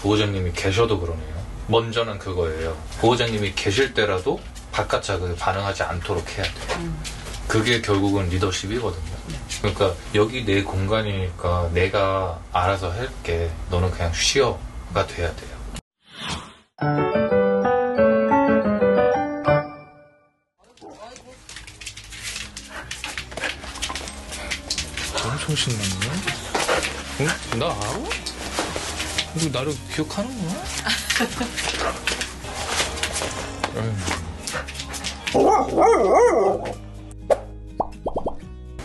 보호자님이 계셔도 그러네요. 먼저는 그거예요. 보호자님이 계실 때라도 바깥 자극에 반응하지 않도록 해야 돼요. 그게 결국은 리더십이거든요. 그러니까 여기 내 공간이니까 내가 알아서 할게. 너는 그냥 쉬어가 돼야 돼요. 엄청 신났네. 응? 나 알아? 이거 나를 기억하는구나?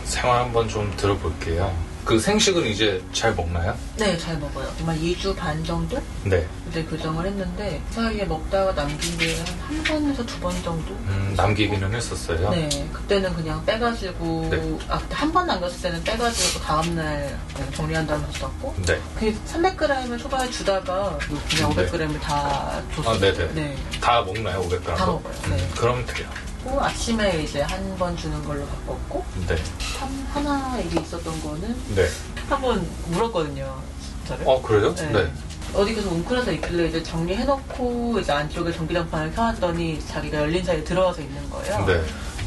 생활 한번 좀 들어볼게요. 그 생식은 이제 잘 먹나요? 네, 잘 먹어요. 정말 2주 반 정도? 네. 이제 교정을 했는데 그 사이에 먹다가 남긴 게 한 번에서 2번 정도? 남기기는 했었어요? 네, 그때는 그냥 빼가지고 네. 한 번 남겼을 때는 빼가지고 다음날 정리한다고 했었고 네. 그 300g을 초반에 주다가 그냥 500g을 다 줬어요. 아, 네네. 네. 다 먹나요? 500g? 다 먹어요. 네. 그럼 돼요. 아침에 이제 한 번 주는 걸로 바꿨고 네. 하나 이게 있었던 거는 네. 한 번 물었거든요. 저를. 그래요? 네. 네. 어디 계속 웅크려서 있길래 이제 정리해놓고 이제 안쪽에 전기장판을 켜놨더니 자기가 열린 사이에 들어와서 있는 거예요. 네.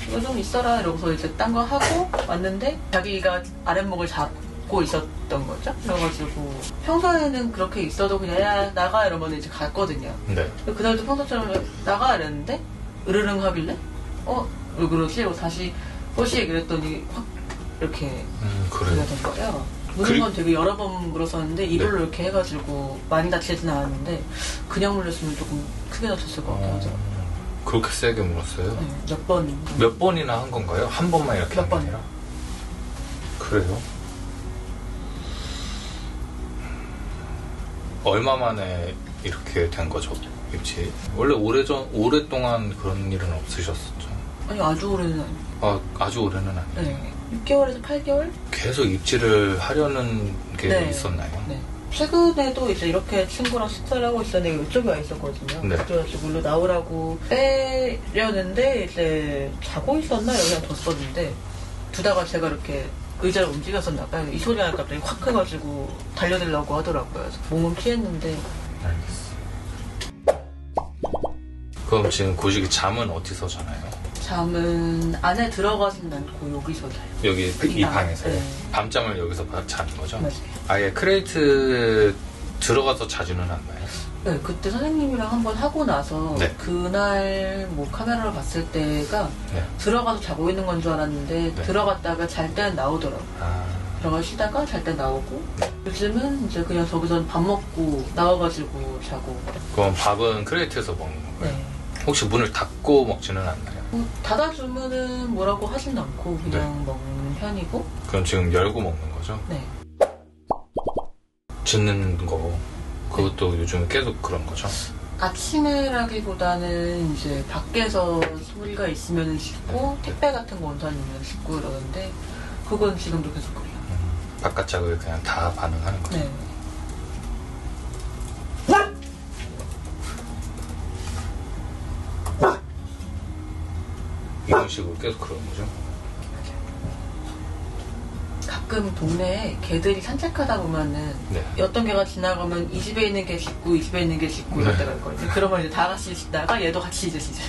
이거 좀 있어라 이러고서 이제 딴 거 하고 왔는데 자기가 아랫목을 잡고 있었던 거죠. 그래가지고 평소에는 그렇게 있어도 그냥 야 나가 이러면 이제 갔거든요. 네. 그날도 평소처럼 나가 이랬는데 으르릉 하길래 왜 그러지? 이러고 다시 호시 얘기를 했더니 확 이렇게 그래요. 된 거예요. 무는 건 되게 여러 번 물었었는데 이걸로 네. 이렇게 해가지고 많이 다치진 않았는데 그냥 물렸으면 조금 크게 다쳤을 것 같아요. 그렇게 세게 물었어요? 네, 몇 번. 몇 번이나 한 건가요? 한 번만 이렇게 몇 한 게 번. 아니라? 그래요? 얼마 만에 이렇게 된 거죠, 입지? 원래 오랫동안 그런 일은 없으셨었죠? 아니 아주 오래는 아니고. 아주 오래는 아니에요? 네. 6개월에서 8개월? 계속 입지를 하려는 게 네. 있었나요? 네. 최근에도 이제 이렇게 친구랑 식사를 하고 있었는데 이쪽에 와 있었거든요. 네. 그래가지고 물로 나오라고 빼려는데 이제 자고 있었나? 여기 그냥 뒀었는데 두다가 제가 이렇게 의자를 움직였었나 봐요. 이 소리가 갑자기 확 해가지고 달려들려고 하더라고요. 그래서 몸은 피했는데. 알겠어요. 그럼 지금 고식이 잠은 어디서 자나요? 잠은 안에 들어가진 않고 여기서 자요. 여기 이 방에서요? 네. 밤잠을 여기서 자는 거죠? 맞아요. 아예 크레이트 들어가서 자주는 않나요? 네, 그때 선생님이랑 한번 하고 나서 네. 그날 뭐 카메라로 봤을 때가 네. 들어가서 자고 있는 건 줄 알았는데 네. 들어갔다가 잘 때는 나오더라고요. 들어가 쉬다가 잘 때 나오고 요즘은 이제 그냥 저기서 밥 먹고 나와가지고 자고. 그럼 밥은 크레이트에서 먹는 건가요? 네. 혹시 문을 닫고 먹지는 않나요? 닫아주면은 뭐라고 하진 않고 그냥 먹는 편이고. 그럼 지금 열고 먹는 거죠? 네. 짖는 거 그것도 요즘 계속 그런 거죠? 아침에라기보다는 이제 밖에서 소리가 있으면 짖고 택배 같은 거 온다니면 짖고 이러는데 그건 지금도 계속 그래요. 바깥 자극에 그냥 다 반응하는 거죠? 네. 이런 식으로 계속 그런 거죠? 가끔 동네에 개들이 산책하다 보면은 네. 어떤 개가 지나가면 이 집에 있는 개 짖고 이 집에 있는 개 짖고 이럴 네. 때가 있거든요. 그러면 이제 다 같이 짖다가 얘도 같이 이제 짖어요.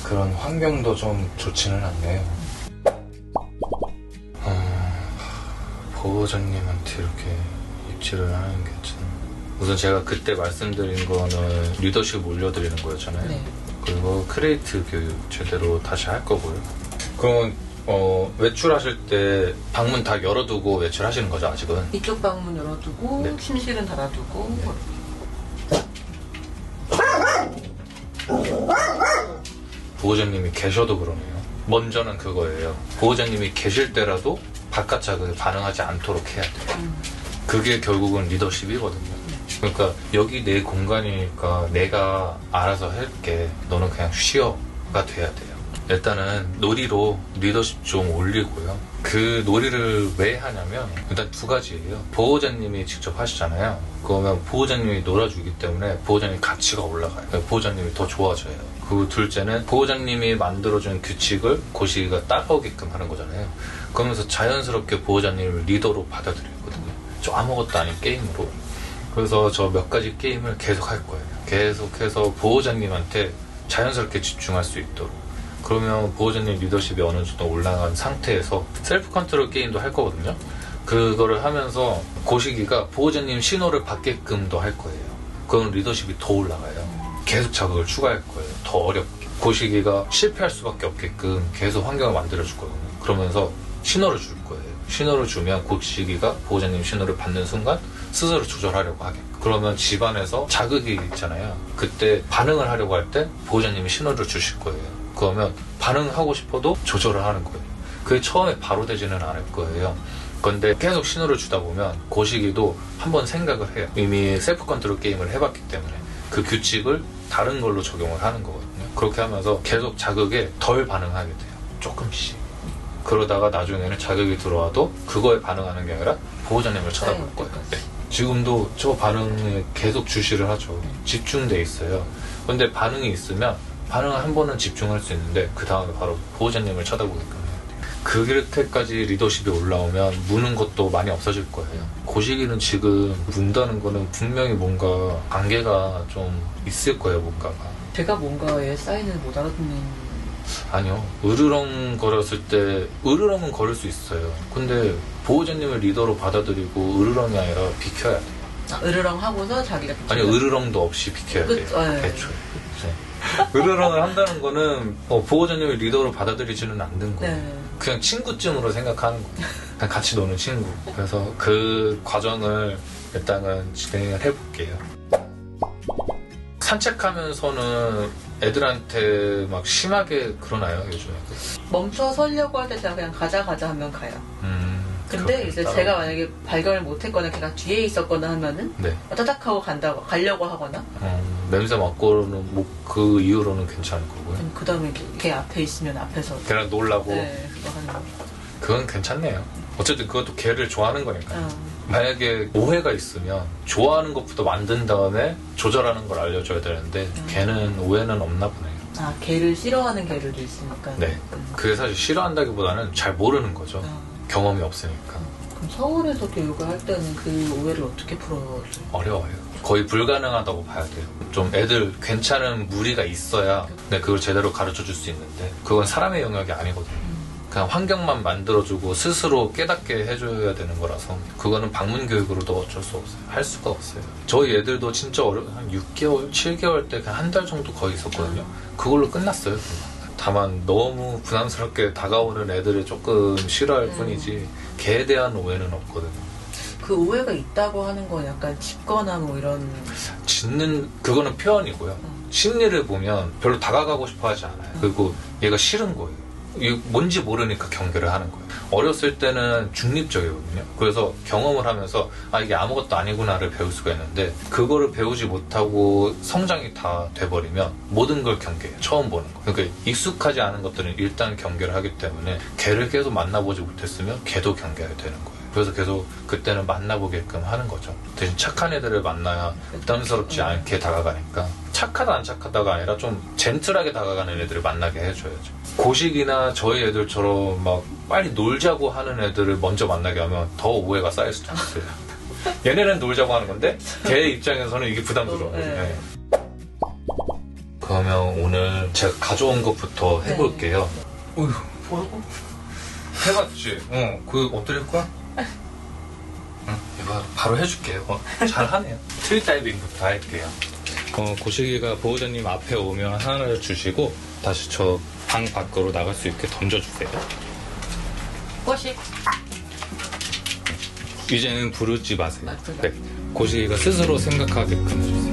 그런 환경도 좀 좋지는 않네요. 보호자님한테 이렇게 입지를 하는 게 참. 우선 제가 그때 말씀드린 거는 리더십 올려드리는 거였잖아요. 네. 그리고 크리에이트 교육 제대로 다시 할 거고요. 그러면 외출하실 때 방문 다 열어두고 외출하시는 거죠, 아직은? 이쪽 방문 열어두고 네. 침실은 닫아두고. 보호자님이 계셔도 그러네요. 먼저는 그거예요. 보호자님이 계실 때라도 바깥 자극에 반응하지 않도록 해야 돼요. 그게 결국은 리더십이거든요. 그러니까 여기 내 공간이니까 내가 알아서 할게. 너는 그냥 쉬어가 돼야 돼요. 일단은 놀이로 리더십 좀 올리고요. 그 놀이를 왜 하냐면 일단 두 가지예요. 보호자님이 직접 하시잖아요. 그러면 보호자님이 놀아주기 때문에 보호자님 가치가 올라가요. 보호자님이 더 좋아져요. 그리고 둘째는 보호자님이 만들어준 규칙을 고시가 따라오게끔 하는 거잖아요. 그러면서 자연스럽게 보호자님을 리더로 받아들였거든요. 저 아무것도 아닌 게임으로. 그래서 저 몇 가지 게임을 계속 할 거예요. 계속해서 보호자님한테 자연스럽게 집중할 수 있도록. 그러면 보호자님 리더십이 어느 정도 올라간 상태에서 셀프 컨트롤 게임도 할 거거든요. 그거를 하면서 고시기가 보호자님 신호를 받게끔도 할 거예요. 그럼 리더십이 더 올라가요. 계속 자극을 추가할 거예요. 더 어렵게. 고시기가 실패할 수밖에 없게끔 계속 환경을 만들어줄 거거든요. 그러면서 신호를 줄 거예요. 신호를 주면 고시기가 보호자님 신호를 받는 순간 스스로 조절하려고 하게끔. 그러면 집안에서 자극이 있잖아요. 그때 반응을 하려고 할 때 보호자님이 신호를 주실 거예요. 그러면 반응하고 싶어도 조절을 하는 거예요. 그게 처음에 바로 되지는 않을 거예요. 근데 계속 신호를 주다 보면 고시기도 한번 생각을 해요. 이미 셀프 컨트롤 게임을 해봤기 때문에 그 규칙을 다른 걸로 적용을 하는 거거든요. 그렇게 하면서 계속 자극에 덜 반응하게 돼요. 조금씩. 그러다가 나중에는 자극이 들어와도 그거에 반응하는 게 아니라 보호자님을 쳐다볼 거예요. 네. 지금도 저 반응에 계속 주시를 하죠. 집중돼 있어요. 근데 반응이 있으면 반응을 한 번은 집중할 수 있는데 그 다음에 바로 보호자님을 쳐다보게끔 해야 돼요. 그렇게까지 리더십이 올라오면 무는 것도 많이 없어질 거예요. 고시기는 지금 문다는 거는 분명히 뭔가 관계가 좀 있을 거예요, 뭔가가. 제가 뭔가에 사인을 못 알아듣는. 아니요. 으르렁 거렸을 때 으르렁은 거릴 수 있어요. 근데 보호자님을 리더로 받아들이고 으르렁이 아니라 비켜야 돼요. 아, 으르렁 하고서 자기가 비켜야 아니요. 으르렁도 없이 비켜야 돼요. 애초에. 으르렁을 한다는 거는 보호자님을 리더로 받아들이지는 않는 거예요. 네. 그냥 친구쯤으로 생각하는 거예요. 그냥 같이 노는 친구. 그래서 그 과정을 일단은 진행을 해볼게요. 산책하면서는 애들한테 막 심하게 그러나요, 요즘에? 멈춰 서려고 할 때 제가 그냥 가자 하면 가요. 근데 이제 그렇겠다. 제가 만약에 발견을 못했거나 걔가 뒤에 있었거나 하면은 네. 따닥하고 가려고 하거나 냄새 맡고는 뭐 그 이후로는 괜찮을 거고요. 그 다음에 걔 앞에 있으면 앞에서 걔랑 놀라고. 네, 그거 하는 거. 그건 괜찮네요. 어쨌든 그것도 걔를 좋아하는 거니까. 만약에 오해가 있으면 좋아하는 것부터 만든 다음에 조절하는 걸 알려줘야 되는데 걔는 오해는 없나 보네요. 아, 걔를 싫어하는 걔들도 있으니까. 네. 그게 사실 싫어한다기보다는 잘 모르는 거죠. 경험이 없으니까. 그럼 서울에서 교육을 할 때는 그 오해를 어떻게 풀어줘요? 어려워요. 거의 불가능하다고 봐야 돼요. 좀 애들 괜찮은 무리가 있어야 그걸 제대로 가르쳐 줄 수 있는데 그건 사람의 영역이 아니거든요. 그냥 환경만 만들어주고 스스로 깨닫게 해줘야 되는 거라서 그거는 방문 교육으로도 어쩔 수 없어요. 할 수가 없어요. 저희 애들도 진짜 한 6개월, 7개월 때 그냥 한 달 정도 거의 있었거든요. 그걸로 끝났어요. 다만 너무 부담스럽게 다가오는 애들을 조금 싫어할 뿐이지 걔에 대한 오해는 없거든요. 그 오해가 있다고 하는 건 약간 짖거나 뭐 이런. 짖는 그거는 표현이고요. 심리를 보면 별로 다가가고 싶어 하지 않아요. 그리고 얘가 싫은 거예요. 이게 뭔지 모르니까 경계를 하는 거예요. 어렸을 때는 중립적이거든요. 그래서 경험을 하면서 이게 아무것도 아니구나를 배울 수가 있는데 그거를 배우지 못하고 성장이 다 돼버리면 모든 걸 경계해요. 처음 보는 거. 그러니까 익숙하지 않은 것들은 일단 경계를 하기 때문에 걔를 계속 만나보지 못했으면 걔도 경계해야 되는 거예요. 그래서 계속 그때는 만나보게끔 하는 거죠. 대신 착한 애들을 만나야 부담스럽지 않게 다가가니까 착하다 안 착하다가 아니라 좀 젠틀하게 다가가는 애들을 만나게 해줘야죠. 고식이나 저희 애들처럼 막 빨리 놀자고 하는 애들을 먼저 만나게 하면 더 오해가 쌓일 수도 있어요. 얘네는 놀자고 하는 건데 걔 입장에서는 이게 부담스러워요. 네. 그러면 오늘 제가 가져온 것부터 해볼게요. 어휴, 뭐라고? 해봤지? 그거 엎드릴 거야? 응, 이거 바로 해줄게요. 잘하네요. 트리 다이빙부터 할게요. 고시기가 보호자님 앞에 오면 하나를 주시고 다시 저 방 밖으로 나갈 수 있게 던져주세요. 꼬식. 이제는 부르지 마세요. 맞습니다. 네. 고시기가 스스로 생각하게끔 해주세요.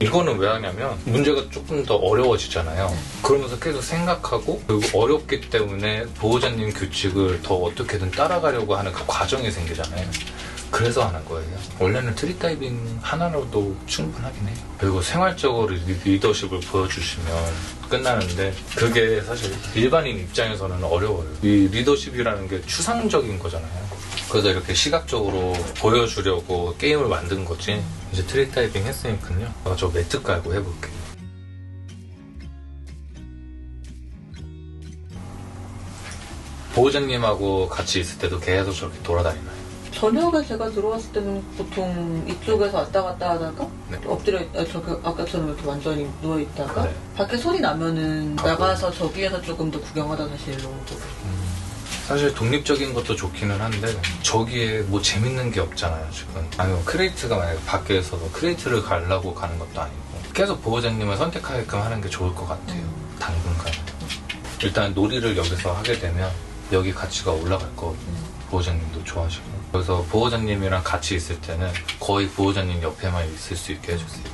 이거는 왜 하냐면 문제가 조금 더 어려워지잖아요. 그러면서 계속 생각하고 그리고 어렵기 때문에 보호자님 규칙을 더 어떻게든 따라가려고 하는 그 과정이 생기잖아요. 그래서 하는 거예요. 원래는 트리다이빙 하나로도 충분하긴 해요. 그리고 생활적으로 리더십을 보여주시면 끝나는데 그게 사실 일반인 입장에서는 어려워요. 이 리더십이라는 게 추상적인 거잖아요. 그래서 이렇게 시각적으로 보여주려고 게임을 만든 거지. 이제 트리다이빙 했으니까요. 저 매트 깔고 해볼게요. 보호자님하고 같이 있을 때도 계속 저렇게 돌아다니나요? 저녁에 제가 들어왔을 때는 보통 이쪽에서 왔다 갔다 하다가 네. 엎드려 아까처럼 이렇게 완전히 누워있다가 네. 밖에 소리 나면은 아, 나가서 저기에서 조금 더 구경하다 다시 일로 오고. 사실 독립적인 것도 좋기는 한데 저기에 뭐 재밌는 게 없잖아요 지금. 아니면 크레이트가 만약에 밖에서도 크레이트를 가려고 가는 것도 아니고 계속 보호자님을 선택하게끔 하는 게 좋을 것 같아요. 당분간. 일단 놀이를 여기서 하게 되면 여기 가치가 올라갈 거거든요. 보호자님도 좋아하시고. 그래서 보호자님이랑 같이 있을 때는 거의 보호자님 옆에만 있을 수 있게 해주세요.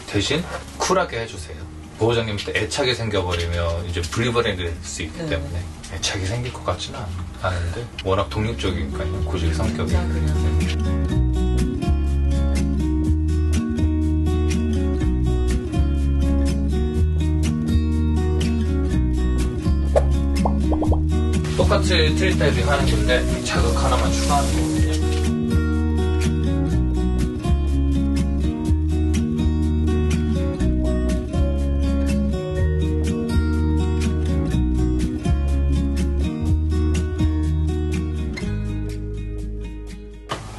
대신 쿨하게 해주세요. 보호자님 때 애착이 생겨버리면 이제 분리불안이 될 수 있기 때문에 애착이 생길 것 같지는 않은데 워낙 독립적이니까요. 고질 성격이. 똑같이 트리다이빙 하는 건데 자극 하나만 추가하는 거거든요.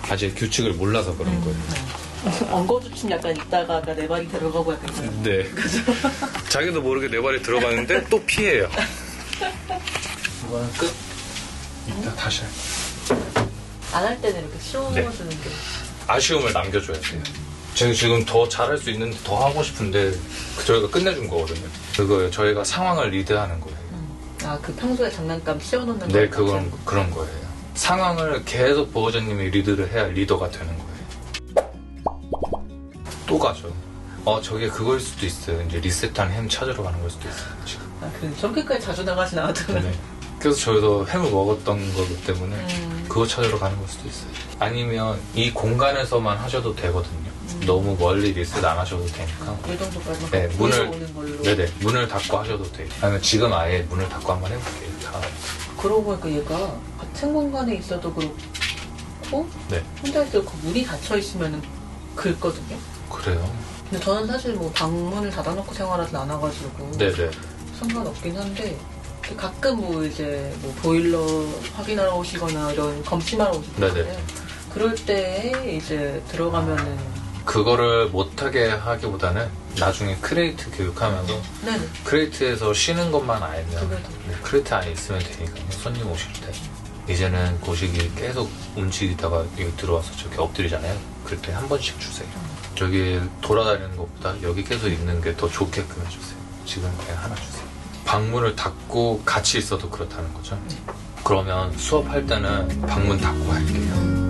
아직 규칙을 몰라서 그런 거예요. 엉거주춤 약간 있다가 내 발이 들어가고 약간 그런. 네. 자기도 모르게 내 발이 들어가는데 또 피해요. 이거는 끝. 이따 다시 할게요. 안 할 때는 이렇게 씌워주는 게. 아쉬움을 남겨줘야 돼요. 제가 지금 더 잘할 수 있는데 더 하고 싶은데 저희가 끝내준 거거든요. 그거예요. 저희가 상황을 리드하는 거예요. 아, 그 평소에 장난감 씌워놓는 네, 거. 그런 거예요. 상황을 계속 보호자님이 리드를 해야 리더가 되는 거예요. 또 가죠. 저게 그거일 수도 있어요. 이제 리셋한 햄 찾으러 가는 걸 수도 있어요, 지금. 아, 저렇게까지 자주 나가진 않았던 네. 그래서 저희도 햄을 먹었던 거기 때문에 그거 찾으러 가는 걸 수도 있어요. 아니면 이 공간에서만 하셔도 되거든요. 너무 멀리 리셋 안 하셔도 되니까. 이 정도까지 네, 문을 오는 걸로. 네네 문을 닫고 하셔도 돼요. 아니면 지금 아예 문을 닫고 한번 해볼게요. 다. 그러고 보니까 얘가 같은 공간에 있어도 그렇고 네. 혼자 있어도 그 문이 닫혀 있으면 긁거든요. 그래요? 근데 저는 사실 뭐 방문을 닫아놓고 생활하진 않아가지고 네네. 상관없긴 한데 가끔 뭐 이제 뭐 보일러 확인하러 오시거나 이런 검침하러 오시잖아요. 네네. 그럴 때 이제 들어가면은 그거를 못하게 하기보다는 나중에 크레이트 교육하면서 네네. 크레이트에서 쉬는 것만 알면 그래도. 크레이트 안에 있으면 되니까요. 손님 오실 때 이제는 고식이 계속 움직이다가 여기 들어와서 저기 엎드리잖아요. 그럴 때 한 번씩 주세요. 저기 돌아다니는 것보다 여기 계속 있는 게 더 좋게끔 해주세요. 지금 그냥 하나 주세요. 방문을 닫고 같이 있어도 그렇다는 거죠. 그러면 수업할 때는 방문 닫고 할게요.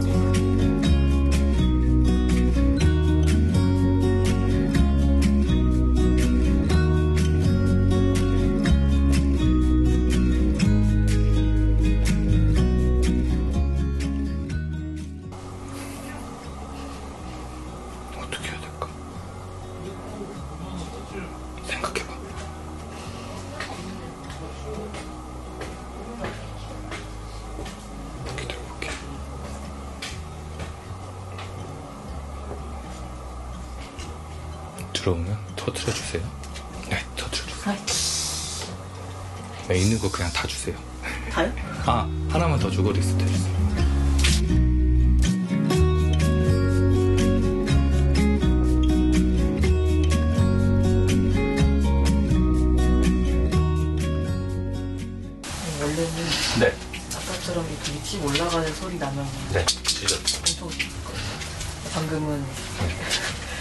어떻게 해야 될까? 생각해봐. 기다려볼게. 들어오면 터트려주세요. 네, 터트려주세요. 네, 있는 거 그냥 다 주세요. 다요? 아, 하나만 더 주고 리스트 해주세요. 원래는 네. 아까처럼 이렇게 위치 올라가는 소리 나면 네, 지졌죠. 엄청 방금은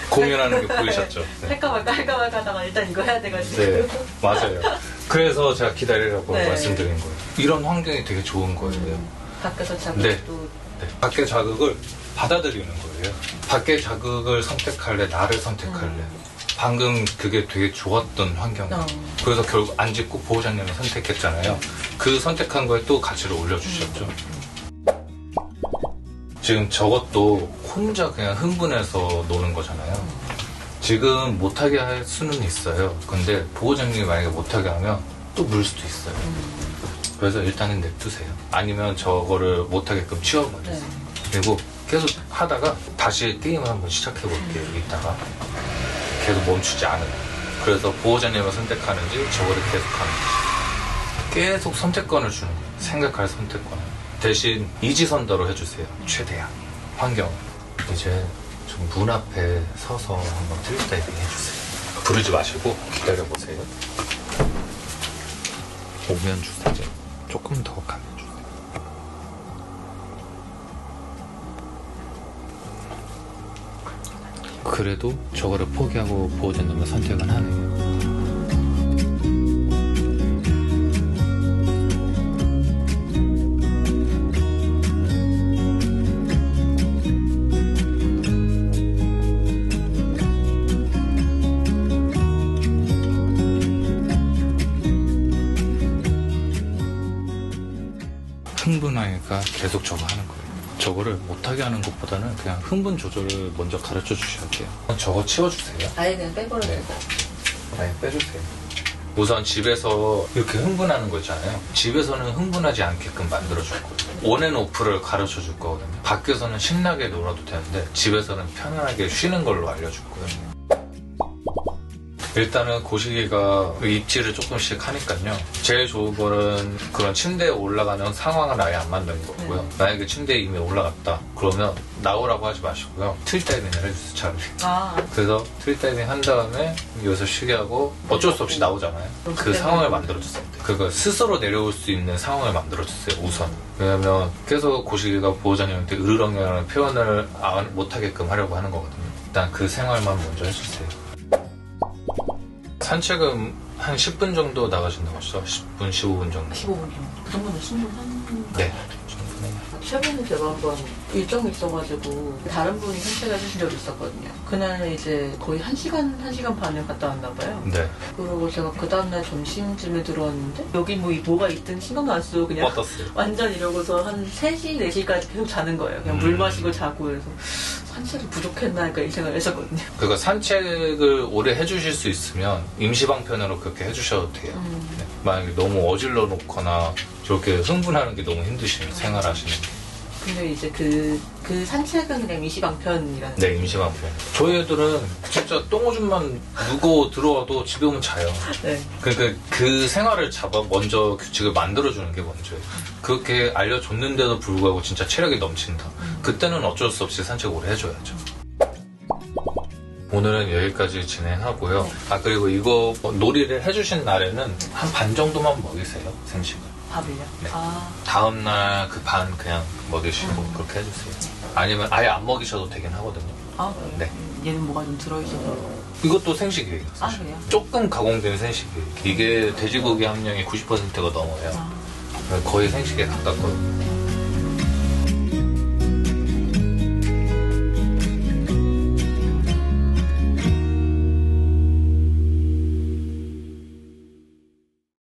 공연하는 게 보이셨죠? 네. 할까 말까 하다가 일단 이거 해야 돼가지고. 네, 맞아요. 그래서 제가 기다리라고 네. 말씀드린 거예요. 이런 환경이 되게 좋은 거예요. 밖에서 자극도 네. 네, 밖의 자극을 받아들이는 거예요. 밖의 자극을 선택할래, 나를 선택할래. 방금 그게 되게 좋았던 환경이에요. 그래서 결국 안 짓고 보호자님을 선택했잖아요. 그 선택한 거에 또 가치를 올려주셨죠. 지금 저것도 혼자 그냥 흥분해서 노는 거잖아요. 지금 못하게 할 수는 있어요. 근데 보호자님이 만약에 못하게 하면 또 물 수도 있어요. 그래서 일단은 냅두세요. 아니면 저거를 못하게끔 치워버리세요. 네. 그리고 계속 하다가 다시 게임을 한번 시작해볼게요. 이따가 계속 멈추지 않으면. 그래서 보호자님을 선택하는지 저거를 계속 하는지 계속 선택권을 주는 거예요. 생각할 선택권을. 대신 이지선다로 해주세요. 최대한 환경을. 이제 좀 문 앞에 서서 한번 트립다이빙 해주세요. 부르지 마시고 기다려보세요. 오면 주세요. 조금 더 가면 주세요. 그래도 저거를 포기하고 보호자님을 선택은 하네요. 흥분하니까 계속 저거 하는 거예요. 저거를 못하게 하는 것보다는 그냥 흥분 조절을 먼저 가르쳐 주셔야 돼요. 저거 치워주세요. 아예 그냥 빼버려요. 네. 아니, 빼주세요. 우선 집에서 이렇게 흥분하는 거 있잖아요. 집에서는 흥분하지 않게끔 만들어줄 거예요. 온앤오프를 가르쳐 줄 거거든요. 밖에서는 신나게 놀아도 되는데 집에서는 편안하게 쉬는 걸로 알려줄 거예요. 일단은 고시기가 입질을 조금씩 하니까요. 제일 좋은 거는 그런 침대에 올라가는 상황을 아예 안 만드는 거고요. 만약에 침대에 이미 올라갔다 그러면 나오라고 하지 마시고요. 트립다이빙을 해주세요. 차라리. 그래서 트립다이빙 한 다음에 여기서 쉬게 하고 어쩔 수 없이 나오잖아요. 그 상황을 만들어주세요. 그거 스스로 내려올 수 있는 상황을 만들어주세요. 우선. 왜냐면 계속 고시기가 보호자님한테 으르렁이라는 표현을 못하게끔 하려고 하는 거거든요. 일단 그 생활만 먼저 해주세요. 산책은 한 10분 정도 나가신다고 하시죠? 10분, 15분 정도. 15분 정도. 그 정도면 충분한. 네. 충분해요. 최근에 제가 한번 일정이 있어가지고 다른 분이 산책을 해주신 적이 있었거든요. 그날 이제 거의 1시간 반을 갔다 왔나 봐요. 네. 그리고 제가 그 다음날 점심쯤에 들어왔는데 여기 뭐가 있든 신경도 안 쓰고 그냥 어떻어요? 완전 이러고서 한 3시, 4시까지 계속 자는 거예요. 그냥 물 마시고 자고 그래서 산책이 부족했나 할까 이 생각을 했었거든요. 그러니까 산책을 오래 해주실 수 있으면 임시방편으로 그렇게 해주셔도 돼요. 네. 만약에 너무 어질러 놓거나 저렇게 흥분하는 게 너무 힘드시면 생활하시는 게. 근데 이제 그 산책은 그냥 임시방편이라는. 네, 임시방편. 저희 애들은 진짜 똥오줌만 누고 들어와도 집에 오면 자요. 네. 그러니까 그 생활을 먼저 규칙을 만들어주는 게 먼저예요. 그렇게 알려줬는데도 불구하고 진짜 체력이 넘친다. 그때는 어쩔 수 없이 산책을 오래 해줘야죠. 오늘은 여기까지 진행하고요. 네. 그리고 이거 놀이를 해주신 날에는 한 반 정도만 먹이세요, 생식을. 밥을요? 네. 다음날 그 반 그냥 먹이시고 그렇게 해주세요. 아니면 아예 안 먹이셔도 되긴 하거든요. 그래요? 네. 얘는 뭐가 좀 들어있어서. 이것도 생식이에요. 사실. 그래요? 조금 가공된 생식이에요. 이게 돼지고기 함량이 90%가 넘어요. 거의 생식에 가깝거든요.